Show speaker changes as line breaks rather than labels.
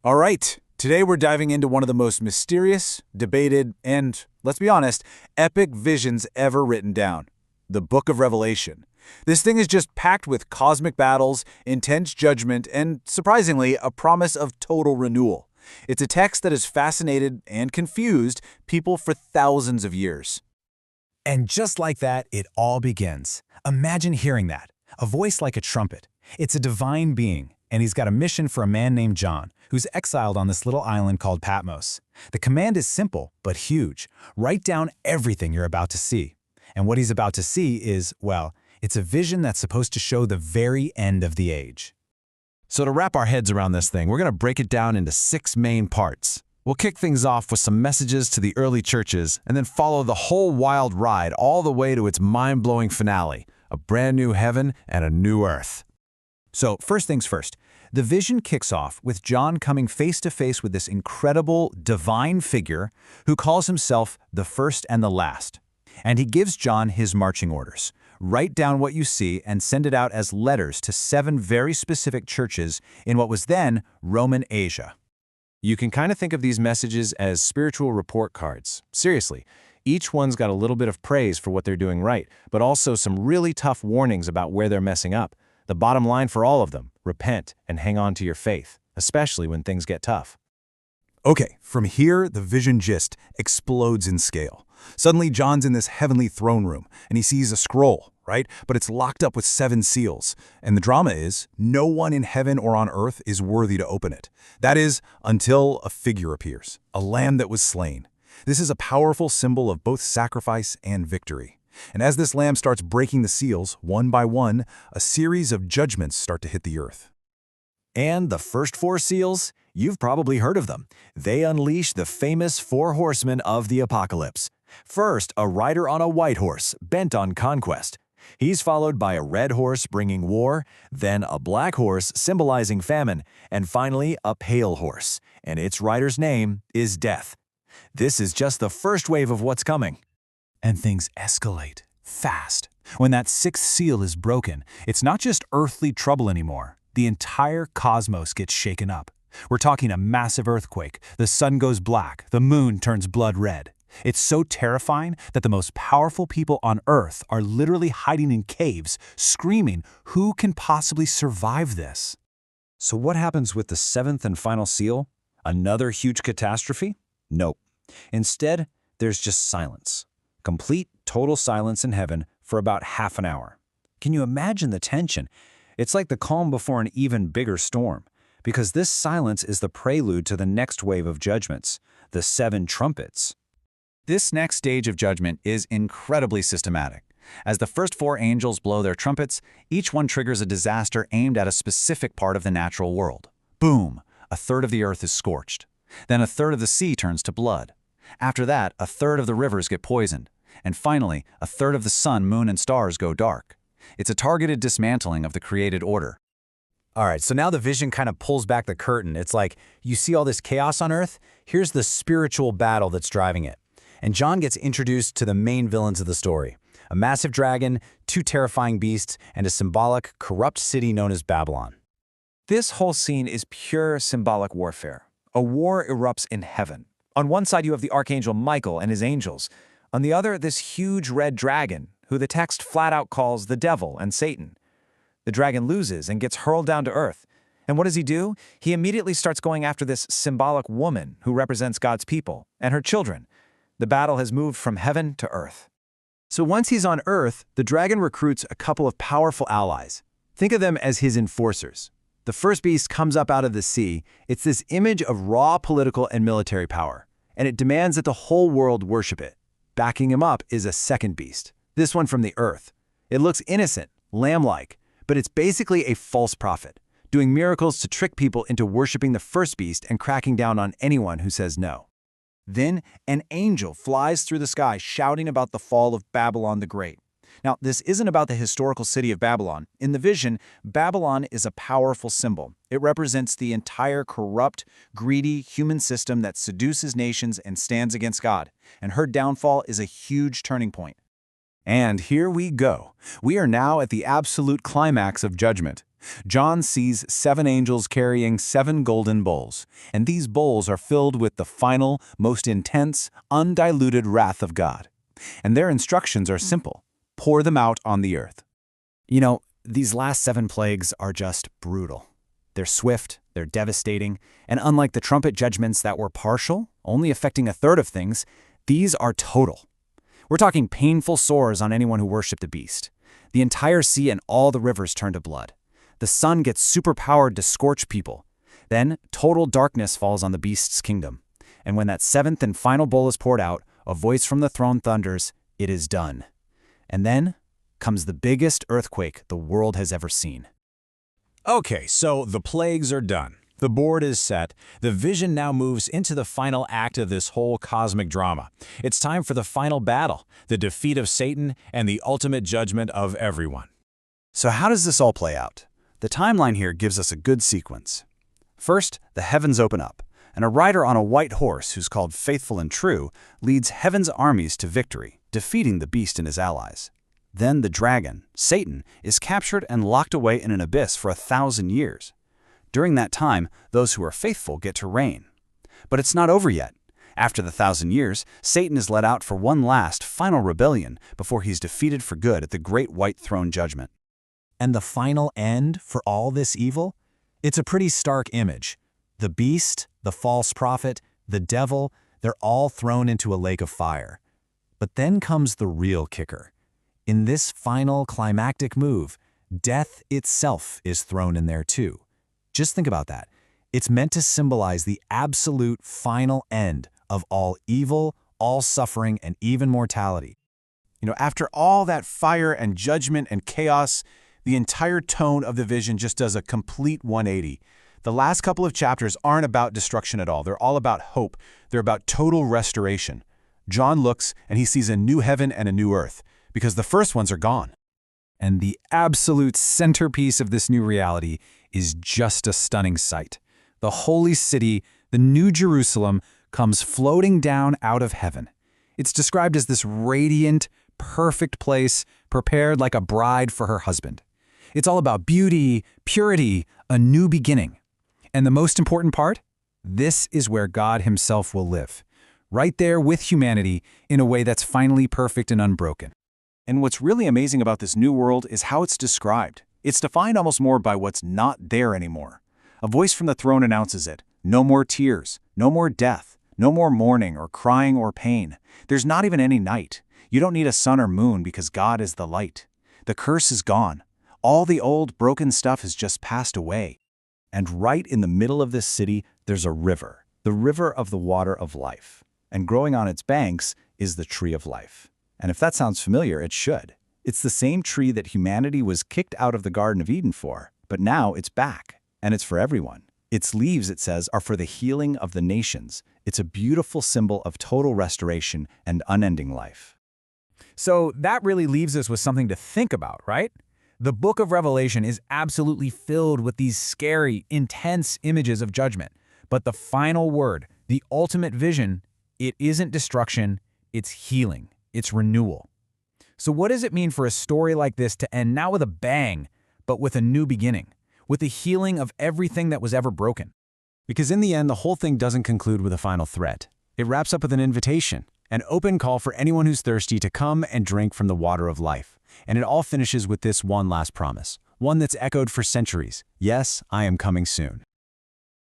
All right, today we're diving into one of the most mysterious, debated, and, let's be honest, epic visions ever written down, the Book of Revelation. This thing is just packed with cosmic battles, intense judgment, and, surprisingly, a promise of total renewal. It's a text that has fascinated and confused people for thousands of years.
And just like that, it all begins. Imagine hearing that. A voice like a trumpet. It's a divine being, and he's got a mission for a man named John, who's exiled on this little island called Patmos. The command is simple, but huge. Write down everything you're about to see. And what he's about to see is, well, it's a vision that's supposed to show the very end of the age.
So to wrap our heads around this thing, we're going to break it down into 6 main parts. We'll kick things off with some messages to the early churches, and then follow the whole wild ride all the way to its mind-blowing finale, a brand new heaven and a new earth.
So, first things first, the vision kicks off with John coming face to face with this incredible divine figure who calls himself the first and the last. And he gives John his marching orders. Write down what you see and send it out as letters to 7 very specific churches in what was then Roman Asia.
You can kind of think of these messages as spiritual report cards. Seriously, each one's got a little bit of praise for what they're doing right, but also some really tough warnings about where they're messing up. The bottom line for all of them, repent and hang on to your faith, especially when things get tough.
Okay, from here, the vision gist explodes in scale. Suddenly, John's in this heavenly throne room, and he sees a scroll, right? But it's locked up with 7 seals. And the drama is, no one in heaven or on earth is worthy to open it. That is, until a figure appears, a lamb that was slain. This is a powerful symbol of both sacrifice and victory. And as this lamb starts breaking the seals, one by one, a series of judgments start to hit the earth.
And the first 4 seals? You've probably heard of them. They unleash the famous 4 horsemen of the apocalypse. First, a rider on a white horse, bent on conquest. He's followed by a red horse bringing war, then a black horse symbolizing famine, and finally a pale horse, and its rider's name is Death. This is just the first wave of what's coming.
And things escalate fast. When that 6th seal is broken, it's not just earthly trouble anymore. The entire cosmos gets shaken up. We're talking a massive earthquake. The sun goes black. The moon turns blood red. It's so terrifying that the most powerful people on Earth are literally hiding in caves, screaming, who can possibly survive this?
So what happens with the 7th and final seal? Another huge catastrophe? Nope. Instead, there's just silence. Complete, total silence in heaven for about half an hour. Can you imagine the tension? It's like the calm before an even bigger storm, because this silence is the prelude to the next wave of judgments, the 7 trumpets.
This next stage of judgment is incredibly systematic. As the first 4 angels blow their trumpets, each one triggers a disaster aimed at a specific part of the natural world. Boom! A third of the earth is scorched. Then a third of the sea turns to blood. After that, a third of the rivers get poisoned. And finally, a third of the sun, moon, and stars go dark. It's a targeted dismantling of the created order.
All right, so now the vision kind of pulls back the curtain. It's like, you see all this chaos on Earth? Here's the spiritual battle that's driving it. And John gets introduced to the main villains of the story. A massive dragon, 2 terrifying beasts, and a symbolic, corrupt city known as Babylon.
This whole scene is pure symbolic warfare. A war erupts in heaven. On one side you have the archangel Michael and his angels. On the other, this huge red dragon, who the text flat out calls the devil and Satan. The dragon loses and gets hurled down to earth. And what does he do? He immediately starts going after this symbolic woman who represents God's people and her children. The battle has moved from heaven to earth.
So once he's on Earth, the dragon recruits a couple of powerful allies. Think of them as his enforcers. The first beast comes up out of the sea. It's this image of raw political and military power, and it demands that the whole world worship it. Backing him up is a second beast, this one from the earth. It looks innocent, lamb-like, but it's basically a false prophet, doing miracles to trick people into worshiping the first beast and cracking down on anyone who says no. Then an angel flies through the sky shouting about the fall of Babylon the Great. Now, this isn't about the historical city of Babylon. In the vision, Babylon is a powerful symbol. It represents the entire corrupt, greedy human system that seduces nations and stands against God. And her downfall is a huge turning point. And here we go. We are now at the absolute climax of judgment.
John sees 7 angels carrying 7 golden bowls, and these bowls are filled with the final, most intense, undiluted wrath of God. And their instructions are simple: pour them out on the earth.
You know, these last 7 plagues are just brutal. They're swift, they're devastating, and unlike the trumpet judgments that were partial, only affecting 1/3 of things, these are total. We're talking painful sores on anyone who worshipped the beast. The entire sea and all the rivers turn to blood. The sun gets superpowered to scorch people. Then total darkness falls on the beast's kingdom. And when that 7th and final bowl is poured out, a voice from the throne thunders, "It is done." And then comes the biggest earthquake the world has ever seen.
Okay, so the plagues are done. The board is set. The vision now moves into the final act of this whole cosmic drama. It's time for the final battle, the defeat of Satan and the ultimate judgment of everyone.
So how does this all play out? The timeline here gives us a good sequence. First, the heavens open up, and a rider on a white horse who's called Faithful and True leads heaven's armies to victory, defeating the beast and his allies. Then the dragon, Satan, is captured and locked away in an abyss for 1,000 years. During that time, those who are faithful get to reign. But it's not over yet. After the 1,000 years, Satan is let out for one last, final rebellion before he's defeated for good at the great white throne judgment.
And the final end for all this evil? It's a pretty stark image. The beast, the false prophet, the devil, they're all thrown into a lake of fire. But then comes the real kicker. In this final climactic move, death itself is thrown in there too. Just think about that. It's meant to symbolize the absolute final end of all evil, all suffering, and even mortality.
You know, after all that fire and judgment and chaos, the entire tone of the vision just does a complete 180. The last couple of chapters aren't about destruction at all. They're all about hope. They're about total restoration. John looks and he sees a new heaven and a new earth, because the first ones are gone.
And the absolute centerpiece of this new reality is just a stunning sight. The holy city, the New Jerusalem, comes floating down out of heaven. It's described as this radiant, perfect place prepared like a bride for her husband. It's all about beauty, purity, a new beginning. And the most important part? This is where God himself will live, right there with humanity in a way that's finally perfect and unbroken.
And what's really amazing about this new world is how it's described. It's defined almost more by what's not there anymore. A voice from the throne announces it. No more tears, no more death, no more mourning or crying or pain. There's not even any night. You don't need a sun or moon because God is the light. The curse is gone. All the old broken stuff has just passed away.
And right in the middle of this city, there's a river, the river of the water of life. And growing on its banks is the tree of life. And if that sounds familiar, it should. It's the same tree that humanity was kicked out of the Garden of Eden for, but now it's back, and it's for everyone. Its leaves, it says, are for the healing of the nations. It's a beautiful symbol of total restoration and unending life.
So that really leaves us with something to think about, right? The book of Revelation is absolutely filled with these scary, intense images of judgment. But the final word, the ultimate vision, it isn't destruction, it's healing. It's renewal. So what does it mean for a story like this to end not with a bang, but with a new beginning, with the healing of everything that was ever broken?
Because in the end, the whole thing doesn't conclude with a final threat. It wraps up with an invitation, an open call for anyone who's thirsty to come and drink from the water of life. And it all finishes with this one last promise, one that's echoed for centuries. Yes, I am coming soon.